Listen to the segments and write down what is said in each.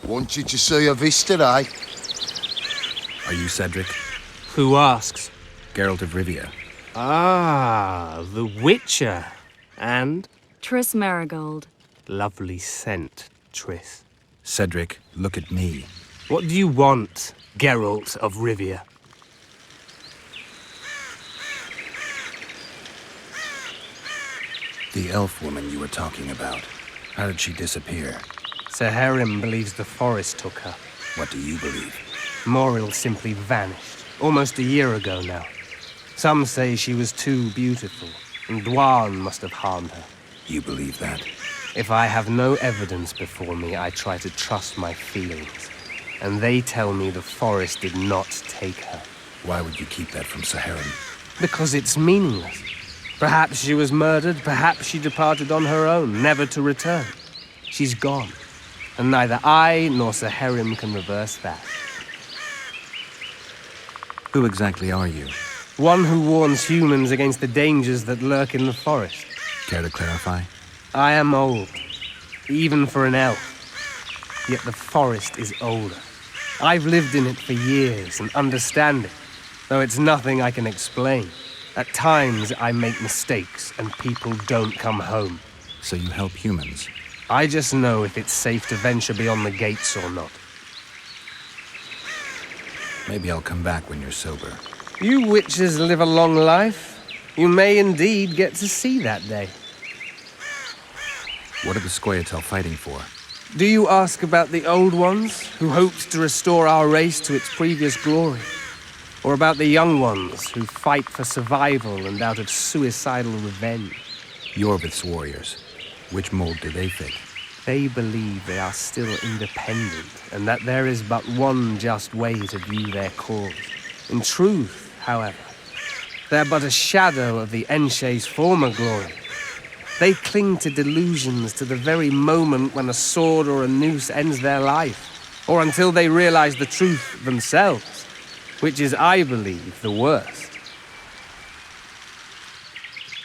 Wanted to see a vista, eh? Are you Cedric? Who asks? Geralt of Rivia. Ah, the Witcher. And? Triss Marigold. Lovely scent, Triss. Cedric, look at me. What do you want, Geralt of Rivia? The elf woman you were talking about. How did she disappear? Saharim believes the forest took her. What do you believe? Moril simply vanished, almost a year ago now. Some say she was too beautiful, and Dwan must have harmed her. You believe that? If I have no evidence before me, I try to trust my feelings. And they tell me the forest did not take her. Why would you keep that from Saharim? Because it's meaningless. Perhaps she was murdered, perhaps she departed on her own, never to return. She's gone, and neither I nor Saharim can reverse that. Who exactly are you? One who warns humans against the dangers that lurk in the forest. Care to clarify? I am old, even for an elf. Yet the forest is older. I've lived in it for years and understand it, though it's nothing I can explain. At times, I make mistakes and people don't come home. So you help humans? I just know if it's safe to venture beyond the gates or not. Maybe I'll come back when you're sober. You witches live a long life. You may indeed get to see that day. What are the Scoia'tael fighting for? Do you ask about the old ones, who hoped to restore our race to its previous glory? Or about the young ones, who fight for survival and out of suicidal revenge? Yorvith's warriors. Which mold do they fit? They believe they are still independent, and that there is but one just way to view their cause. In truth, however, they're but a shadow of the Enshe's former glory. They cling to delusions to the very moment when a sword or a noose ends their life, or until they realize the truth themselves, which is, I believe, the worst.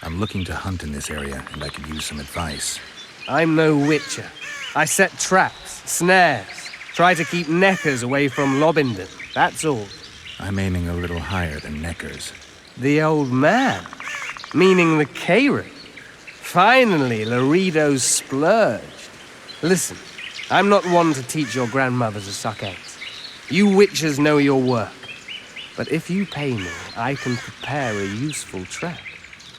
I'm looking to hunt in this area, and I could use some advice. I'm no witcher. I set traps, snares, try to keep neckers away from Lobindon, that's all. I'm aiming a little higher than Neckers. The old man? Meaning the Kayran? Finally, Laredo's splurged. Listen, I'm not one to teach your grandmother to suck eggs. You witches know your work. But if you pay me, I can prepare a useful trap.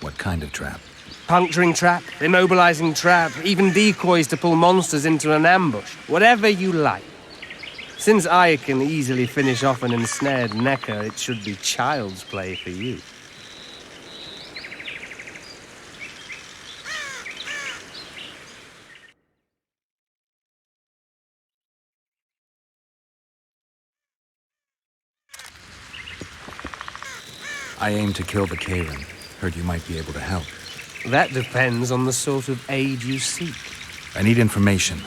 What kind of trap? Puncturing trap, immobilizing trap, even decoys to pull monsters into an ambush. Whatever you like. Since I can easily finish off an ensnared Necker, it should be child's play for you. I aim to kill the Kayran. Heard you might be able to help. That depends on the sort of aid you seek. I need information.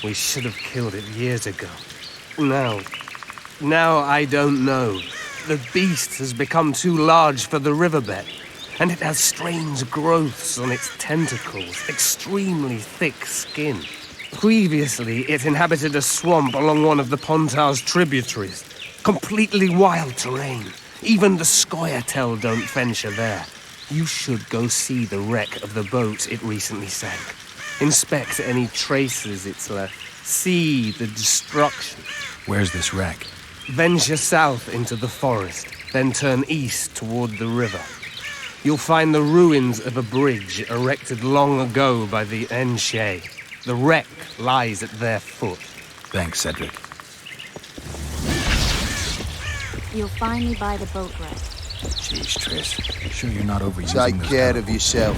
We should have killed it years ago. Now I don't know. The beast has become too large for the riverbed, and it has strange growths on its tentacles, extremely thick skin. Previously, it inhabited a swamp along one of the Pontar's tributaries. Completely wild terrain. Even the Scoia'tael don't venture there. You should go see the wreck of the boat it recently sank. Inspect any traces it's left. See the destruction. Where's this wreck? Venture south into the forest, then turn east toward the river. You'll find the ruins of a bridge erected long ago by the Enshe. The wreck lies at their foot. Thanks, Cedric. You'll find me by the boat wreck. Jeez, Triss. Sure you're not overusing Take care of yourself.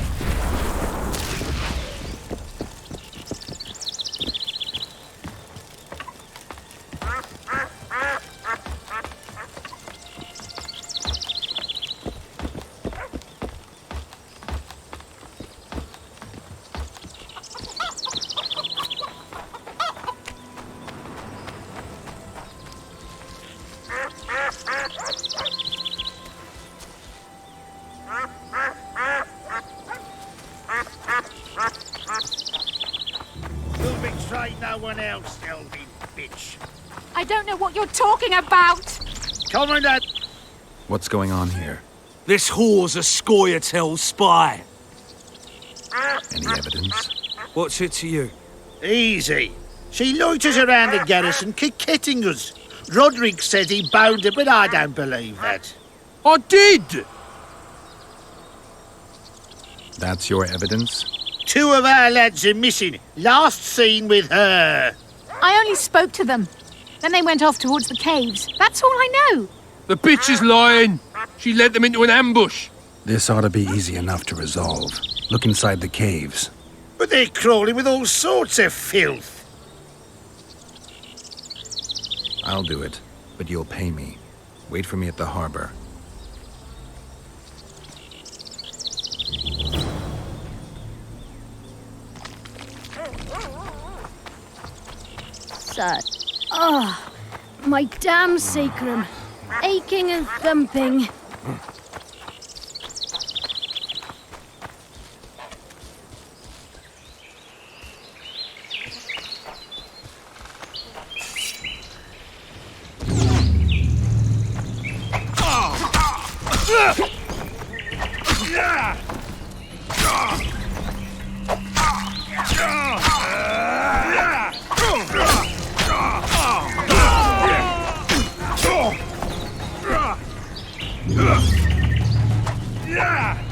You'll betray no one else, Elvin. bitch. I don't know what you're talking about. Commandant! What's going on here? This whore's a Scoia'tael spy. Any evidence? What's it to you? Easy. She loiters around the garrison, kick-kitting us. Roderick said he bound her, but I don't believe that. I did! That's your evidence? 2 of our lads are missing. Last seen with her. I only spoke to them. Then they went off towards the caves. That's all I know. The bitch is lying. She led them into an ambush. This ought to be easy enough to resolve. Look inside the caves. But they're crawling with all sorts of filth. I'll do it, but you'll pay me. Wait for me at the harbor. Sir. Oh, my damn sacrum. Aching and thumping.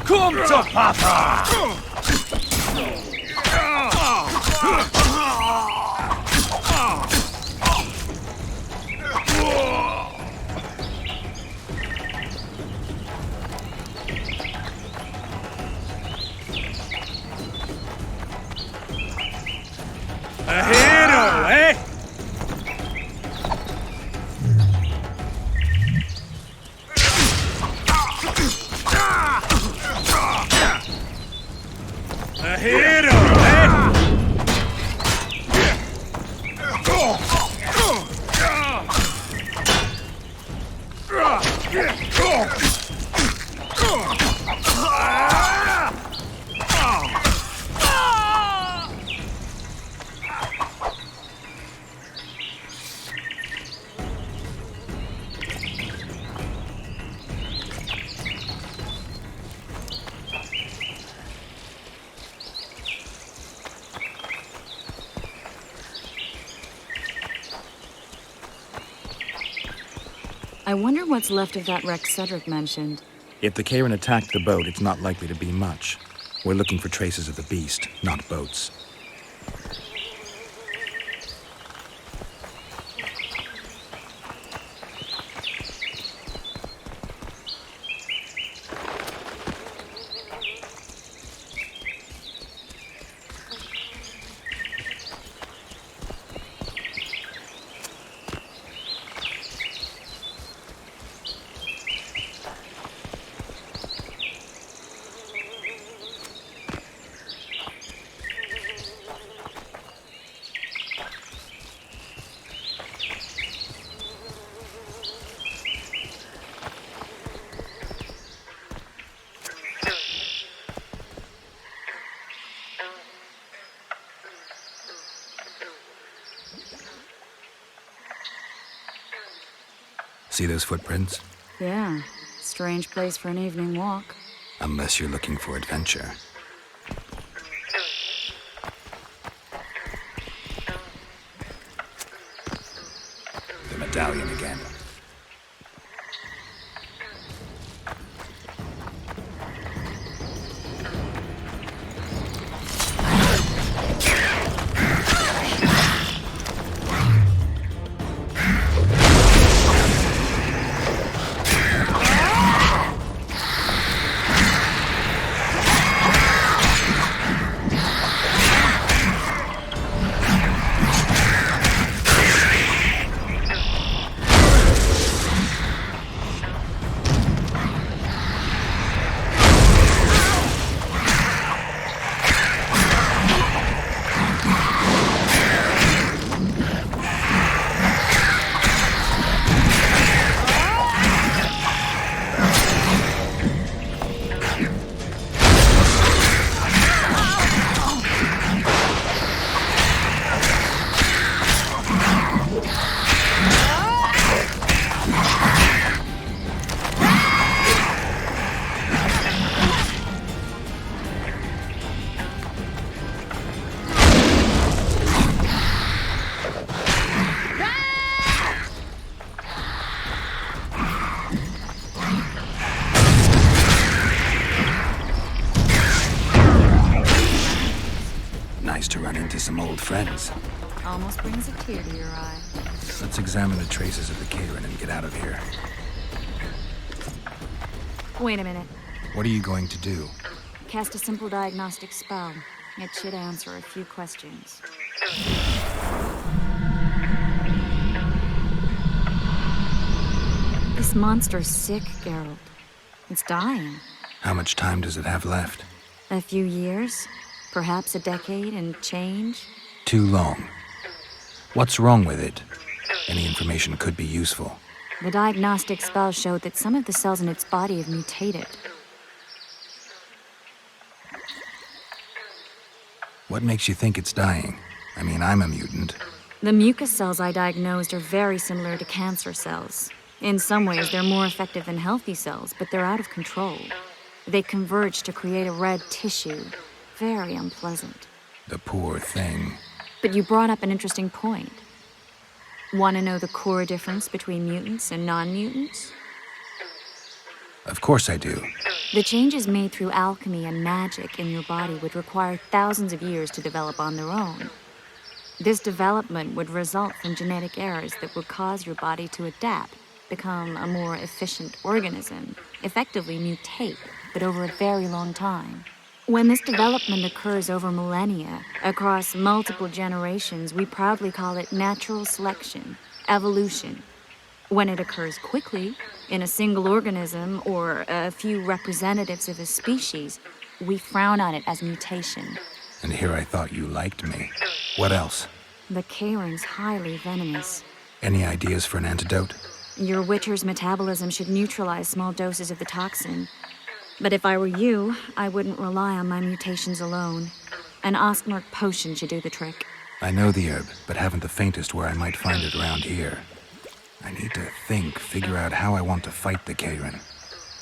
Come to Papa! A hero, eh? A hero, eh? I wonder what's left of that wreck Cedric mentioned. If the Karen attacked the boat, it's not likely to be much. We're looking for traces of the beast, not boats. See those footprints? Yeah, strange place for an evening walk. Unless you're looking for adventure. The medallion again. some old friends. Almost brings a tear to your eye. Let's examine the traces of the Karen and get out of here. Wait a minute. What are you going to do? Cast a simple diagnostic spell. It should answer a few questions. This monster's sick, Geralt. It's dying. How much time does it have left? A few years? Perhaps a decade and change? Too long. What's wrong with it? Any information could be useful. The diagnostic spell showed that some of the cells in its body have mutated. What makes you think it's dying? I mean, I'm a mutant. The mucus cells I diagnosed are very similar to cancer cells. In some ways, they're more effective than healthy cells, but they're out of control. They converge to create a red tissue. Very unpleasant. The poor thing. But you brought up an interesting point. Want to know the core difference between mutants and non-mutants? Of course I do. The changes made through alchemy and magic in your body would require thousands of years to develop on their own. This development would result from genetic errors that would cause your body to adapt, become a more efficient organism, effectively mutate, but over a very long time. When this development occurs over millennia, across multiple generations, we proudly call it natural selection, evolution. When it occurs quickly, in a single organism or a few representatives of a species, we frown on it as mutation. And here I thought you liked me. What else? The Karen's highly venomous. Any ideas for an antidote? Your Witcher's metabolism should neutralize small doses of the toxin. But if I were you, I wouldn't rely on my mutations alone. An Osmerk potion should do the trick. I know the herb, but haven't the faintest where I might find it around here. I need to figure out how I want to fight the Karen.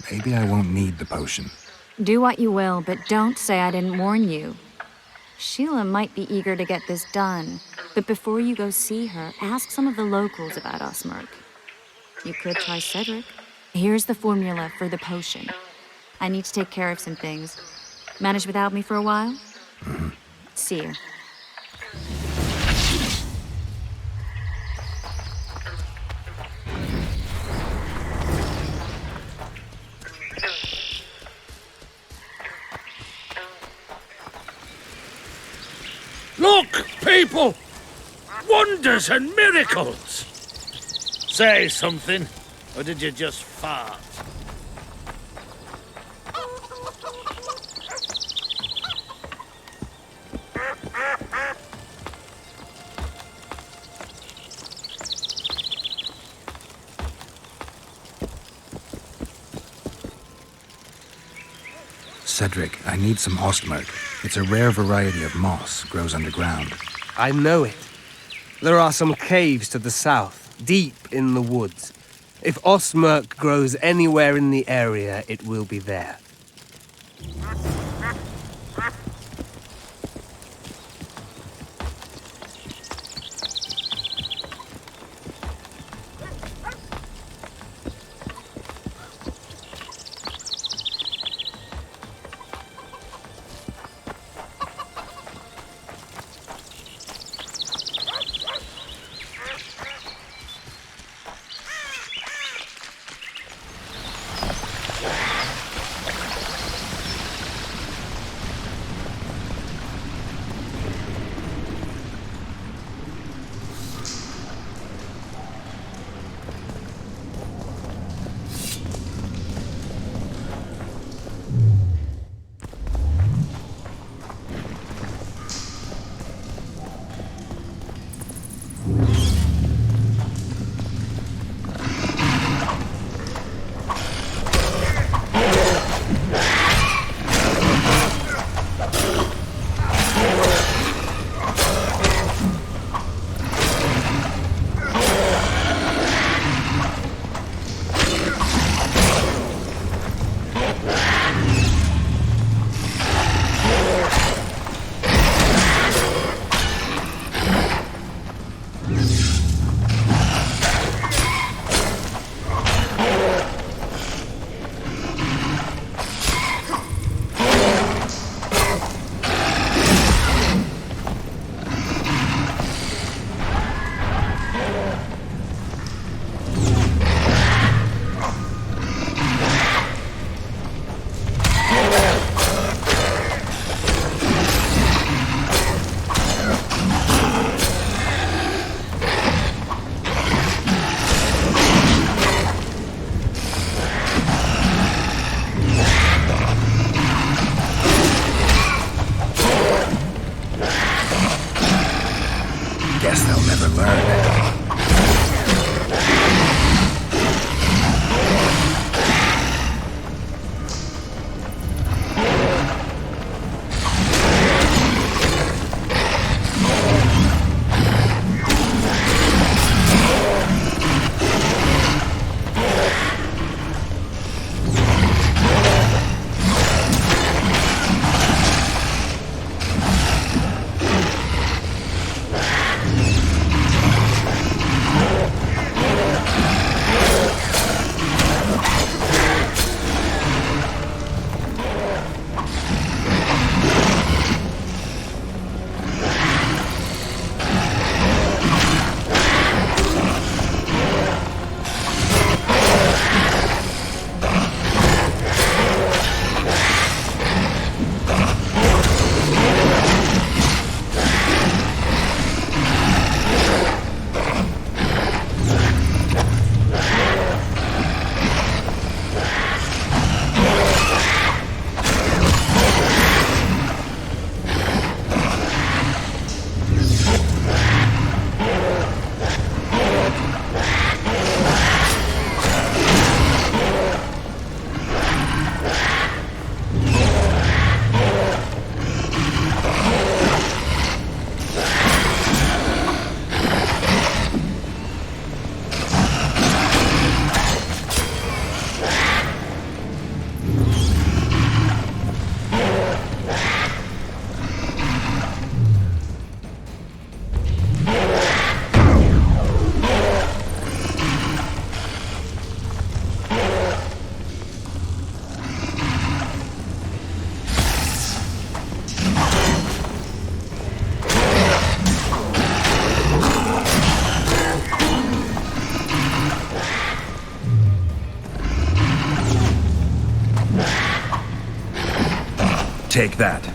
Maybe I won't need the potion. Do what you will, but don't say I didn't warn you. Sheila might be eager to get this done, but before you go see her, ask some of the locals about Osmerk. You could try Cedric. Here's the formula for the potion. I need to take care of some things. Manage without me for a while? Mm-hmm. See you. Look, people! Wonders and miracles! Say something, or did you just fart? Cedric, I need some Ostmark. It's a rare variety of moss, grows underground. I know it. There are some caves to the south, deep in the woods. If Osmerk grows anywhere in the area, it will be there. Guess they'll never learn. Take that.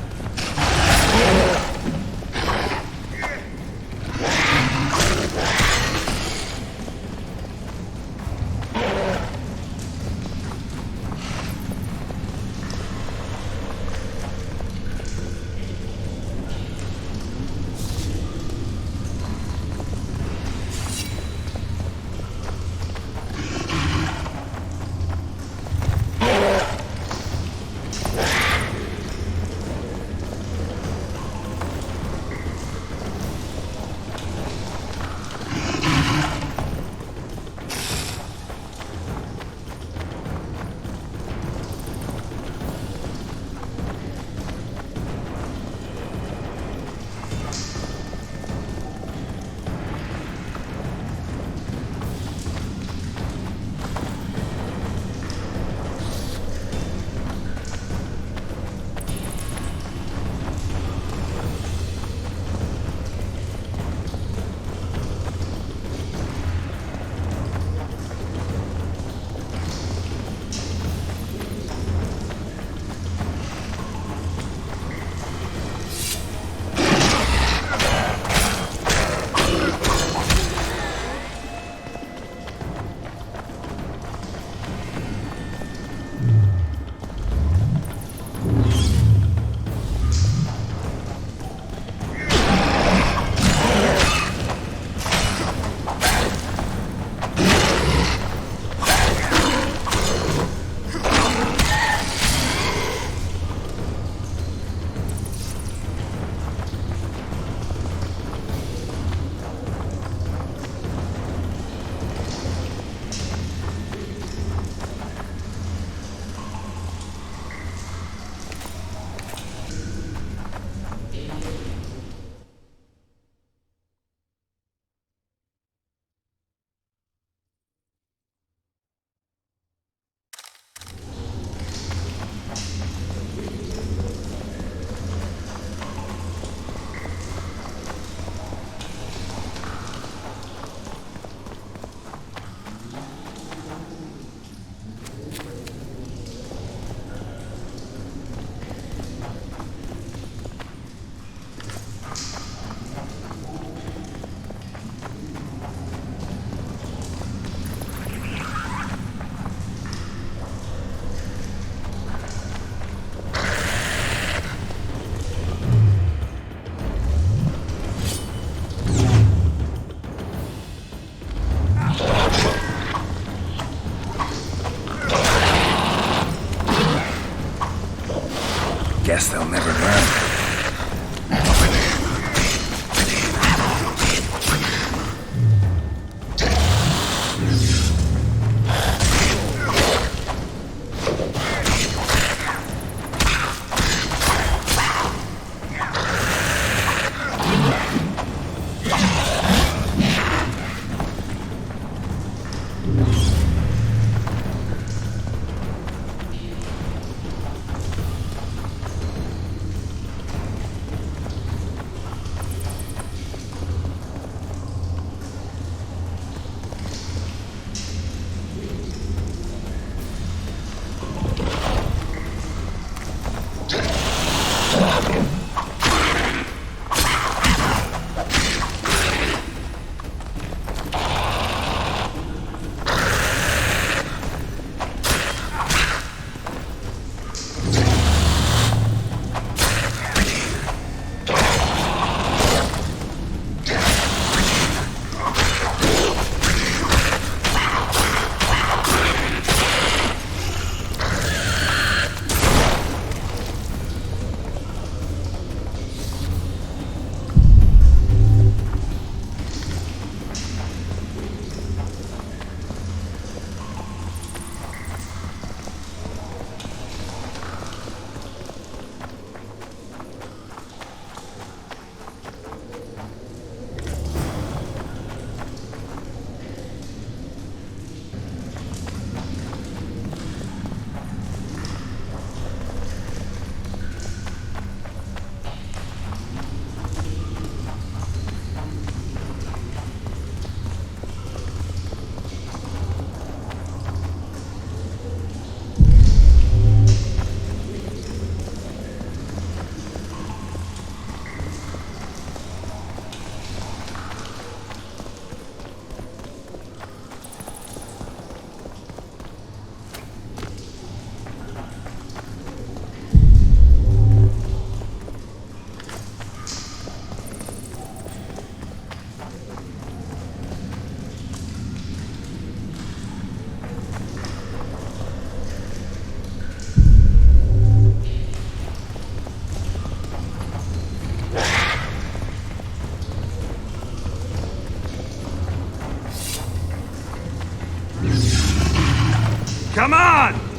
Guess they'll never learn. Come on!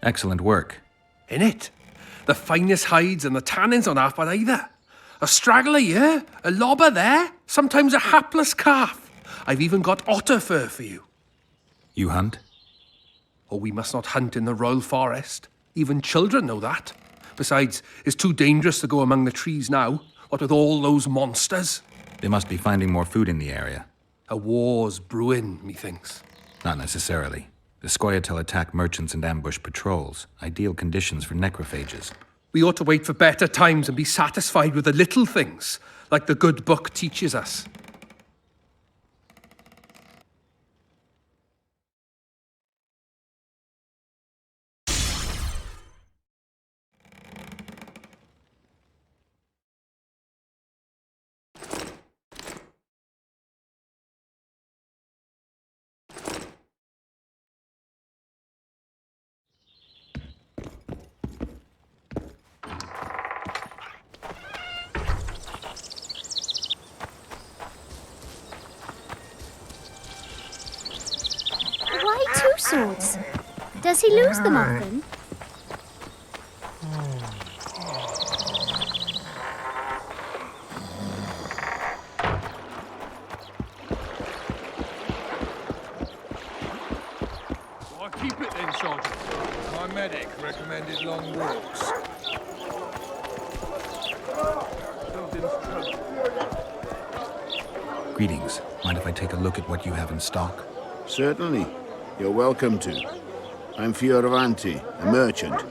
Excellent work. In it. The finest hides and the tannins on half by either. A straggler here, a lobber there, sometimes a hapless calf. I've even got otter fur for you. You hunt? Oh, we must not hunt in the royal forest. Even children know that. Besides, it's too dangerous to go among the trees now, what with all those monsters. They must be finding more food in the area. A war's brewing, methinks. Not necessarily. The Scoia'tael attack merchants and ambush patrols. Ideal conditions for necrophages. We ought to wait for better times and be satisfied with the little things, like the good book teaches us. Why 2 swords? Does he lose them often? Why keep it then, Sergeant? My medic recommended long walks. Greetings. Mind if I take a look at what you have in stock? Certainly. You're welcome to. I'm Fioravanti, a merchant.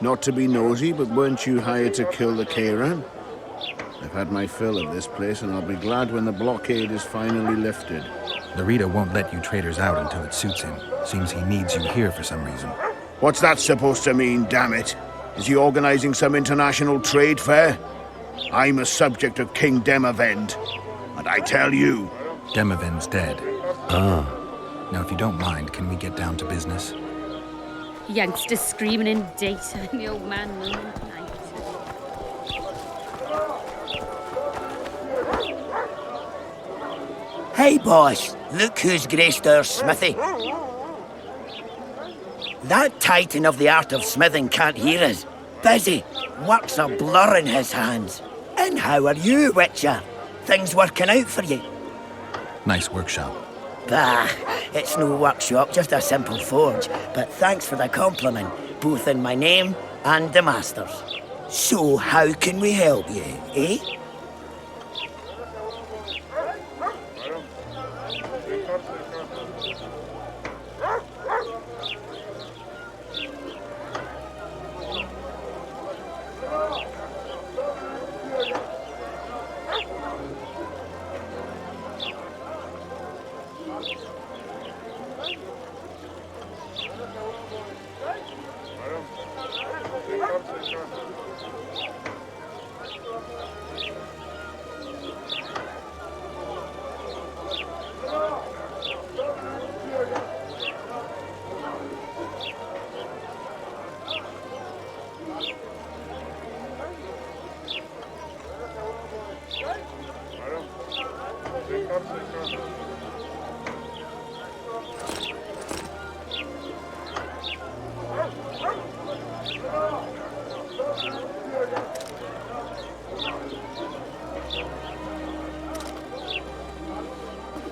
Not to be nosy, but weren't you hired to kill the Kairan? I've had my fill of this place, and I'll be glad when the blockade is finally lifted. Larita won't let you traders out until it suits him. Seems he needs you here for some reason. What's that supposed to mean, damn it? Is he organizing some international trade fair? I'm a subject of King Demavend, and I tell you... Demavend's dead. Now, if you don't mind, can we get down to business? Youngsters screaming in data and the old man moaning tonight. Hey, boss. Look who's graced our smithy. That titan of the art of smithing can't hear us. Busy. Work's a blur in his hands. And how are you, Witcher? Things working out for you? Nice workshop. Bah, it's no workshop, just a simple forge. But thanks for the compliment, both in my name and the master's. So how can we help you, eh?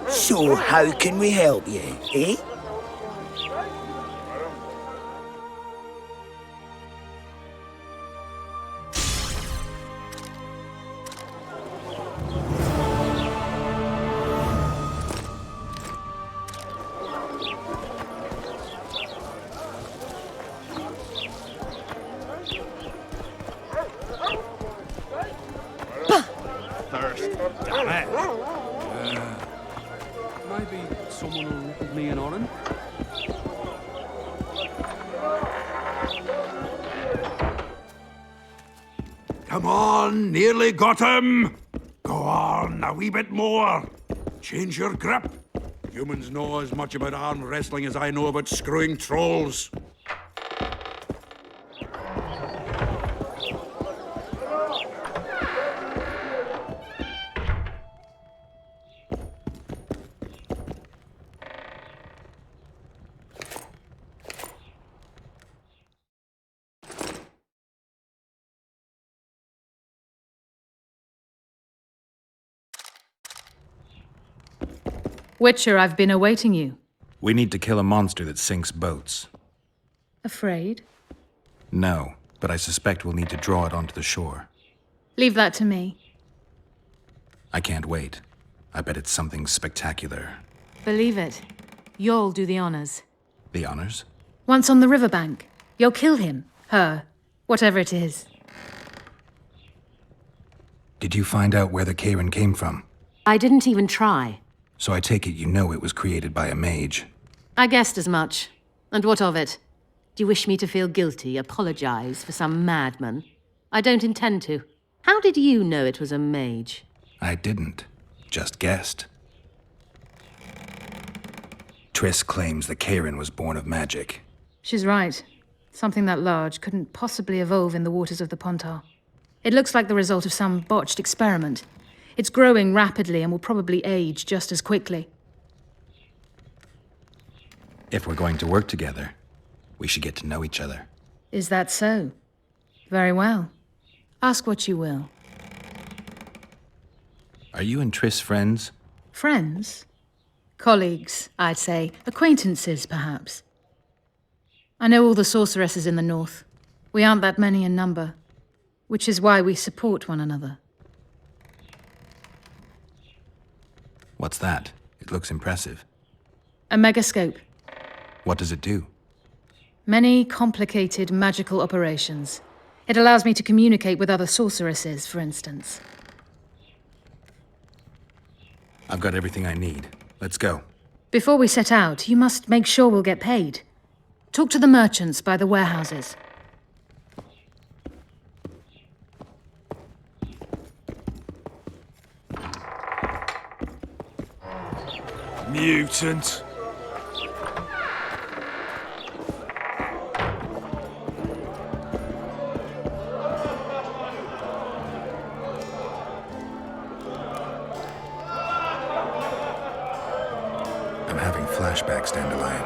So how can we help you, eh? Thirst. Damn it. Maybe someone will give me an orange? Come on, nearly got him! Go on, a wee bit more. Change your grip. Humans know as much about arm wrestling as I know about screwing trolls. Witcher, I've been awaiting you. We need to kill a monster that sinks boats. Afraid? No, but I suspect we'll need to draw it onto the shore. Leave that to me. I can't wait. I bet it's something spectacular. Believe it. You'll do the honors. The honors? Once on the riverbank, you'll kill him, her, whatever it is. Did you find out where the Karen came from? I didn't even try. So I take it you know it was created by a mage. I guessed as much. And what of it? Do you wish me to feel guilty, apologize for some madman? I don't intend to. How did you know it was a mage? I didn't. Just guessed. Triss claims the Karen was born of magic. She's right. Something that large couldn't possibly evolve in the waters of the Pontar. It looks like the result of some botched experiment. It's growing rapidly and will probably age just as quickly. If we're going to work together, we should get to know each other. Is that so? Very well. Ask what you will. Are you and Triss friends? Friends? Colleagues, I'd say. Acquaintances, perhaps. I know all the sorceresses in the north. We aren't that many in number, which is why we support one another. What's that? It looks impressive. A megascope. What does it do? Many complicated magical operations. It allows me to communicate with other sorceresses, for instance. I've got everything I need. Let's go. Before we set out, you must make sure we'll get paid. Talk to the merchants by the warehouses. Mutant. I'm having flashbacks, Dandelion.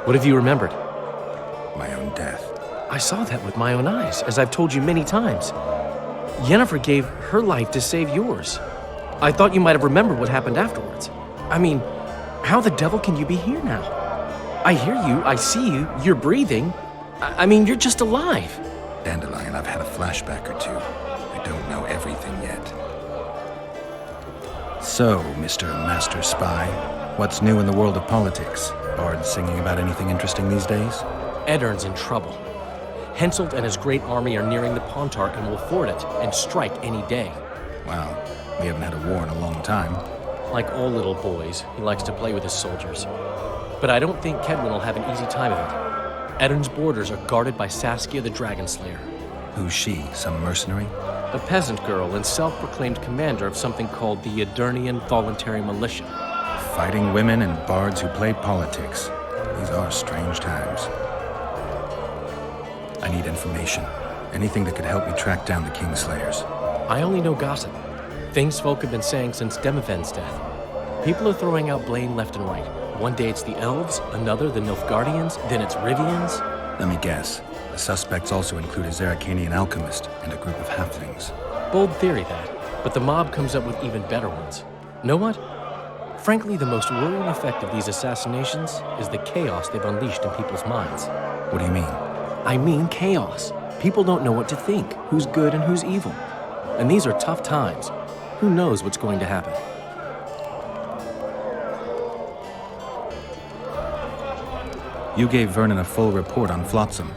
What have you remembered? My own death. I saw that with my own eyes, as I've told you many times. Yennefer gave her life to save yours. I thought you might have remembered what happened afterwards. I mean, how the devil can you be here now? I hear you, I see you, you're breathing. I mean, you're just alive. Dandelion, I've had a flashback or two. I don't know everything yet. So, Mr. Master Spy, what's new in the world of politics? Bards singing about anything interesting these days? Eddern's in trouble. Henselt and his great army are nearing the Pontar and will ford it and strike any day. Wow, we haven't had a war in a long time. Like all little boys, he likes to play with his soldiers. But I don't think Kedwin will have an easy time of it. Eddern's borders are guarded by Saskia the Dragon Slayer. Who's she? Some mercenary? A peasant girl and self-proclaimed commander of something called the Edirnian Voluntary Militia. Fighting women and bards who play politics. These are strange times. I need information. Anything that could help me track down the Kingslayers. I only know gossip. Things folk have been saying since Demiven's death. People are throwing out blame left and right. One day it's the elves, another the Nilfgaardians, then it's Rivians. Let me guess. The suspects also include a Zerrikanian alchemist and a group of halflings. Bold theory, that. But the mob comes up with even better ones. Know what? Frankly, the most worrying effect of these assassinations is the chaos they've unleashed in people's minds. What do you mean? I mean chaos. People don't know what to think, who's good and who's evil. And these are tough times. Who knows what's going to happen? You gave Vernon a full report on Flotsam.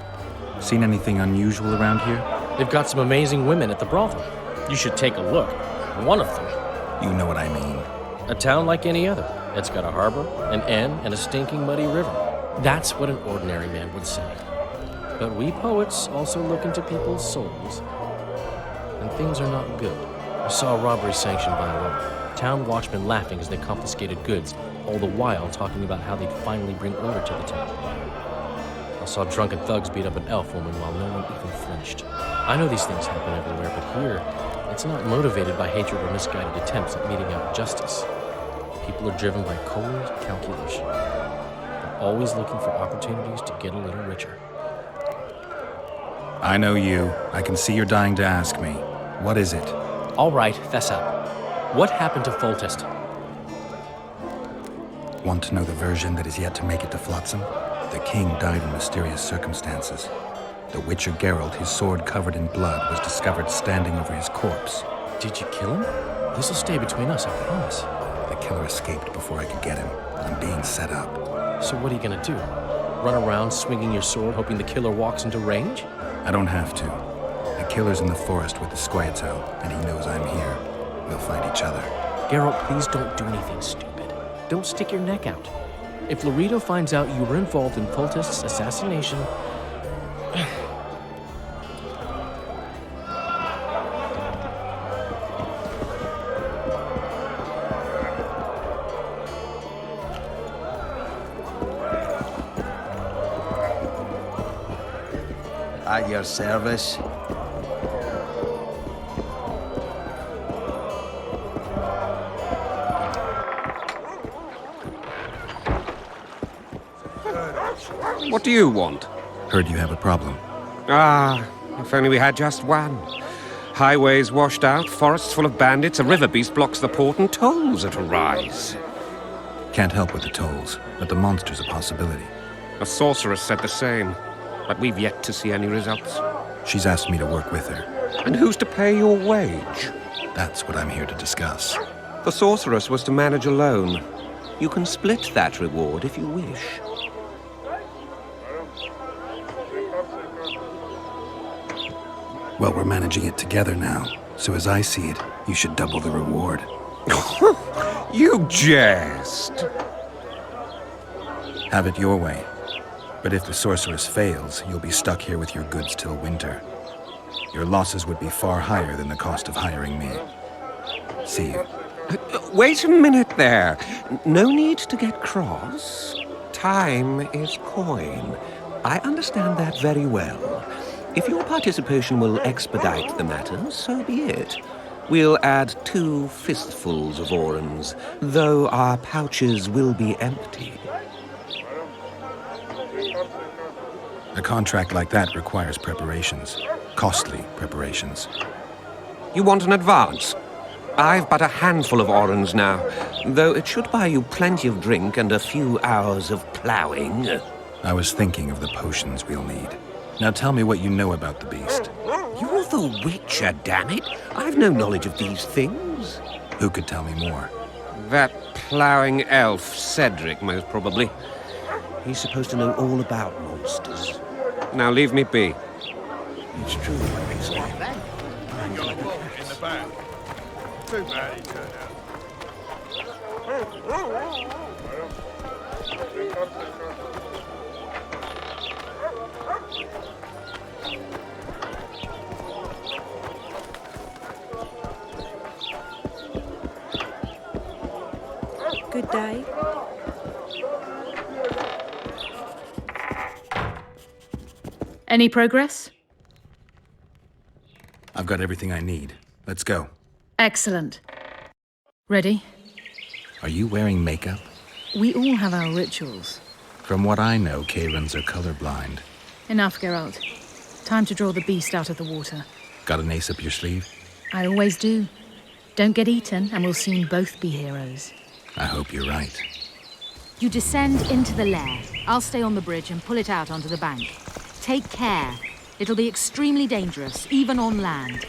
Seen anything unusual around here? They've got some amazing women at the brothel. You should take a look. One of them. You know what I mean. A town like any other. It's got a harbor, an inn, and a stinking muddy river. That's what an ordinary man would say. But we poets also look into people's souls. And things are not good. I saw a robbery sanctioned by law. Town watchmen laughing as they confiscated goods, all the while talking about how they'd finally bring order to the town. I saw drunken thugs beat up an elf woman while no one even flinched. I know these things happen everywhere, but here, it's not motivated by hatred or misguided attempts at meting out justice. People are driven by cold calculation. They're always looking for opportunities to get a little richer. I know you. I can see you're dying to ask me. What is it? All right, fess up. What happened to Foltest? Want to know the version that is yet to make it to Flotsam? The king died in mysterious circumstances. The Witcher Geralt, his sword covered in blood, was discovered standing over his corpse. Did you kill him? This'll stay between us, I promise. The killer escaped before I could get him. I'm being set up. So what are you gonna do? Run around swinging your sword, hoping the killer walks into range? I don't have to. The killer's in the forest with the Squaito, and he knows I'm here. We'll fight each other. Geralt, please don't do anything stupid. Don't stick your neck out. If Laredo finds out you were involved in Foltest's assassination... At your service. What do you want? Heard you have a problem. Ah, if only we had just one. Highways washed out, forests full of bandits, a river beast blocks the port, and tolls at a rise. Can't help with the tolls, but the monster's a possibility. A sorceress said the same, but we've yet to see any results. She's asked me to work with her. And who's to pay your wage? That's what I'm here to discuss. The sorceress was to manage alone. You can split that reward if you wish. Well, we're managing it together now, so as I see it, you should double the reward. You jest! Have it your way. But if the sorceress fails, you'll be stuck here with your goods till winter. Your losses would be far higher than the cost of hiring me. See you. Wait a minute there. No need to get cross. Time is coin. I understand that very well. If your participation will expedite the matter, so be it. We'll add 2 fistfuls of orens, though our pouches will be empty. A contract like that requires preparations. Costly preparations. You want an advance? I've but a handful of orens now, though it should buy you plenty of drink and a few hours of ploughing. I was thinking of the potions we'll need. Now tell me what you know about the beast. You're the Witcher, damn it! I've no knowledge of these things. Who could tell me more? That ploughing elf, Cedric, most probably. He's supposed to know all about monsters. Now leave me be. It's true what they say. You got a bolt in the back. Too bad he turned out. Good day. Any progress? I've got everything I need. Let's go. Excellent. Ready? Are you wearing makeup? We all have our rituals. From what I know, Kayrans are colorblind. Enough, Geralt. Time to draw the beast out of the water. Got an ace up your sleeve? I always do. Don't get eaten, and we'll soon both be heroes. I hope you're right. You descend into the lair. I'll stay on the bridge and pull it out onto the bank. Take care. It'll be extremely dangerous, even on land.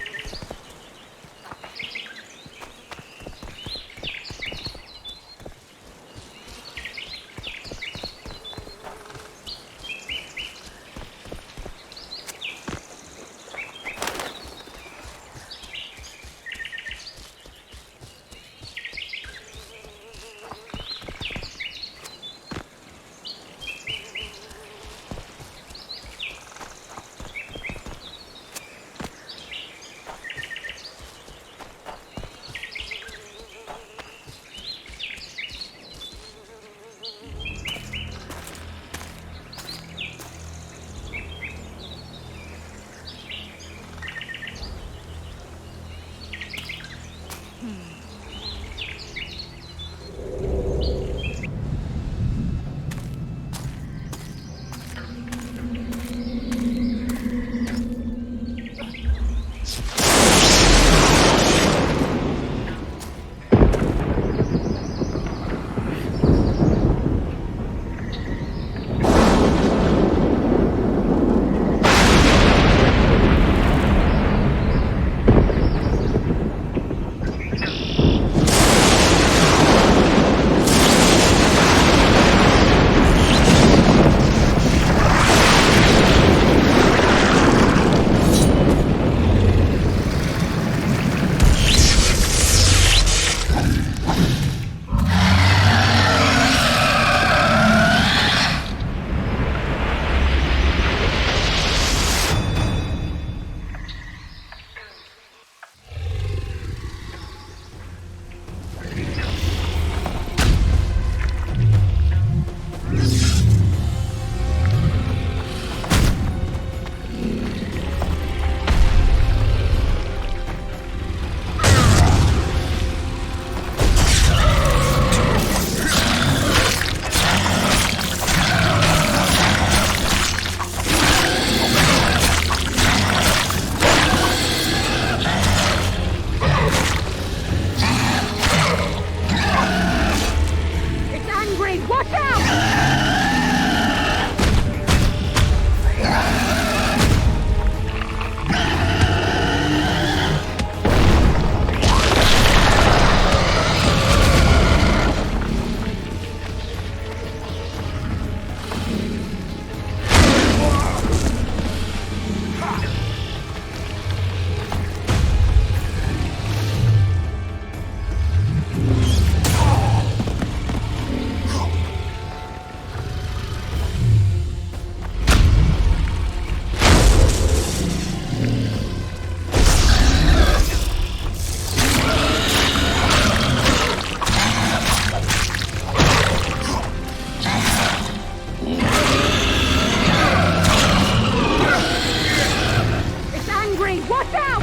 Watch out!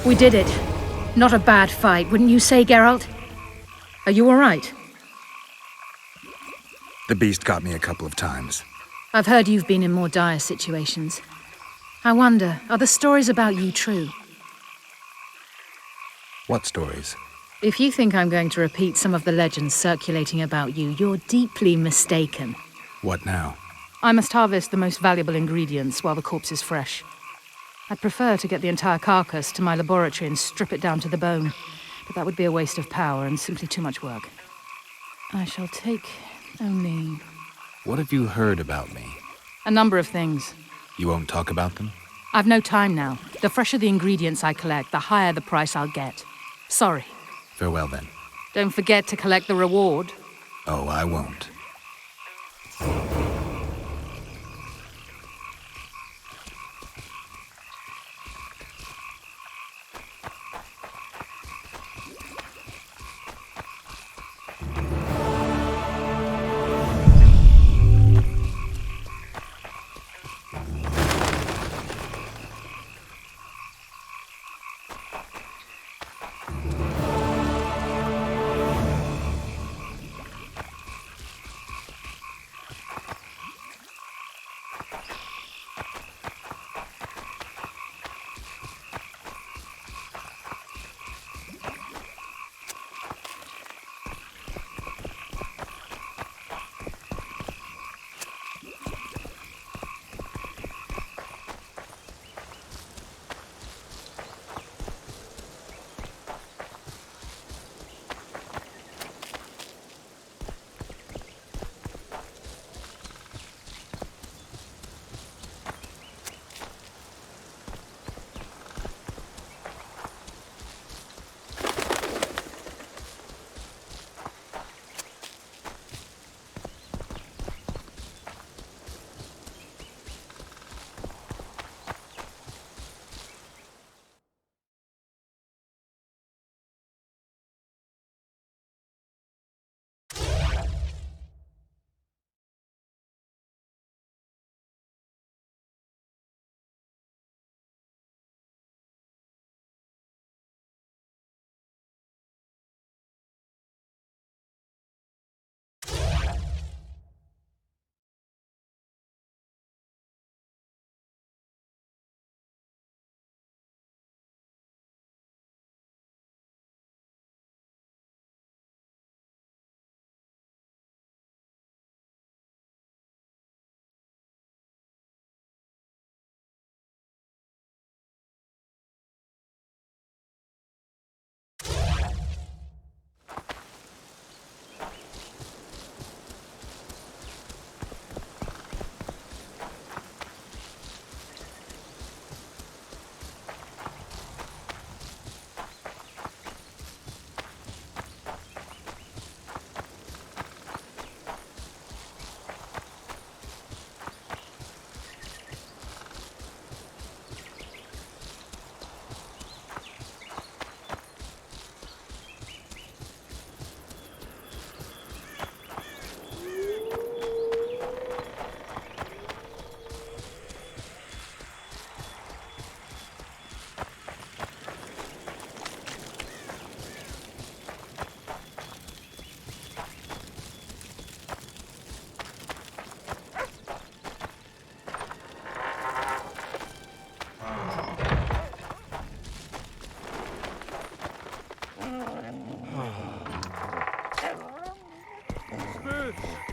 We did it. Not a bad fight, wouldn't you say, Geralt? Are you all right? The beast got me a couple of times. I've heard you've been in more dire situations. I wonder, are the stories about you true? What stories? If you think I'm going to repeat some of the legends circulating about you, you're deeply mistaken. What now? I must harvest the most valuable ingredients while the corpse is fresh. I'd prefer to get the entire carcass to my laboratory and strip it down to the bone, but that would be a waste of power and simply too much work. I shall take only... What have you heard about me? a number of things. You won't talk about them? I've no time now. The fresher the ingredients I collect, the higher the price I'll get. Sorry. Farewell then. Don't forget to collect the reward. Oh, I won't.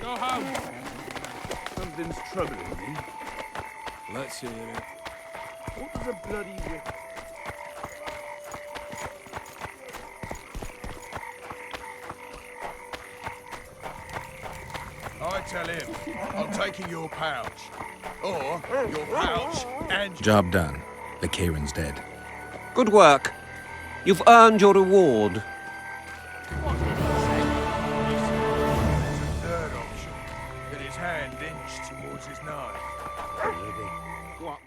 Go home. Something's troubling me. Let's hear it. What does a bloody whip? I tell him I'm taking your pouch. Or your pouch and... Job done. The Kieran's dead. Good work. You've earned your reward. What did he say? He said there's a third option. That his hand inched towards his knife. What?